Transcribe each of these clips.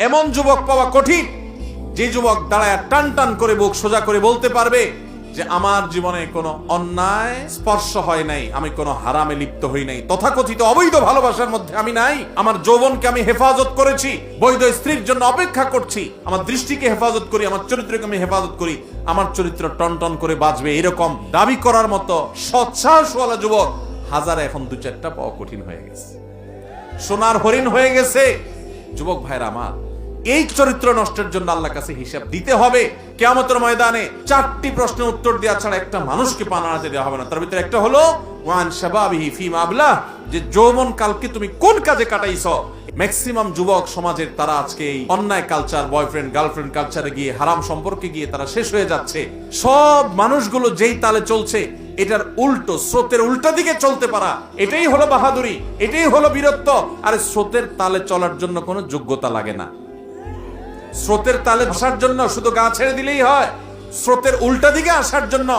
এমন যুবক পাওয়া কঠিন যে যুবক দাঁড়ায় টান টান করে বুক সোজা করে বলতে পারবে যে আমার জীবনে কোনো অন্যায় স্পর্শ হয় নাই, আমি কোনো হারামে লিপ্ত হই নাই, তথাকথিত অবৈধ ভালোবাসার মধ্যে আমি নাই, আমার যৌবনকে আমি হেফাজত করেছি, বৈধ স্ত্রীর জন্য অপেক্ষা করছি, আমার দৃষ্টিকে হেফাজত করি, আমার চরিত্রকে আমি হেফাজত করি, আমার চরিত্র টন টন করে বাঁচবে, এরকম দাবি করার মতো সৎসাহসওয়ালা যুবক হাজারে এখন দু চারটা পাওয়া কঠিন হয়ে গেছে, সোনার হরিণ হয়ে গেছে। যুবক ভাইরা আমার, এই চরিত্র নষ্টের জন্য আল্লাহর কাছে হিসাব দিতে হবে। কিয়ামতের ময়দানে 4টি প্রশ্নের উত্তর দেওয়া ছাড়া একটা মানুষকে পানাতে দেওয়া হবে না। তার ভিতরে একটা হলো ওয়ান শাবাবিহি ফিমা আবলা, যে যৌবন কালকে তুমি কোন কাজে কাটাইছো। ম্যাক্সিমাম যুবক সমাজের তারা আজকে এই অন্যায় কালচার, বয়ফ্রেন্ড গার্লফ্রেন্ড কালচারে গিয়ে, হারাম সম্পর্কে গিয়ে তারা শেষ হয়ে যাচ্ছে। সব মানুষগুলো যেই তালে চলছে, এটার উল্টো, স্রোতের উল্টা দিকে চলতে পারা, এটাই হলো বাহাদুরি, এটাই হলো বীরত্ব। আর স্রোতের তালে চলার জন্য কোনো যোগ্যতা লাগে না। স্রোতের তালে আসার জন্য শুধু গা ছেড়ে দিলেই হয়। স্রোতের উল্টা দিকে আসার জন্য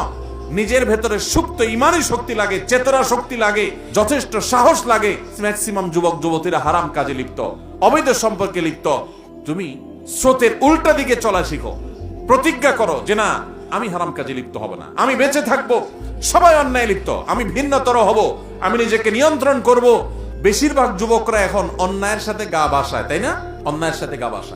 নিজের ভেতরে সুপ্ত ইমানি শক্তি লাগে, চেতনা শক্তি লাগে, যথেষ্ট সাহস লাগে। ম্যাক্সিমাম যুবক যুবতীরা হারাম কাজে লিপ্ত, অবৈধ সম্পর্কে লিপ্ত। তুমি স্রোতের উল্টা দিকে চলা শিখো, প্রতিজ্ঞা করো যে না, আমি হারাম কাজে লিপ্ত হব না, আমি বেঁচে থাকবো। সবাই অন্যায় লিপ্ত, আমি ভিন্নতর হব, আমি নিজেকে নিয়ন্ত্রণ করব। বেশিরভাগ যুবকরা এখন অন্যায়ের সাথে গা ভাসায়, তাই না? অন্যায়ের সাথে গা ভাসায়।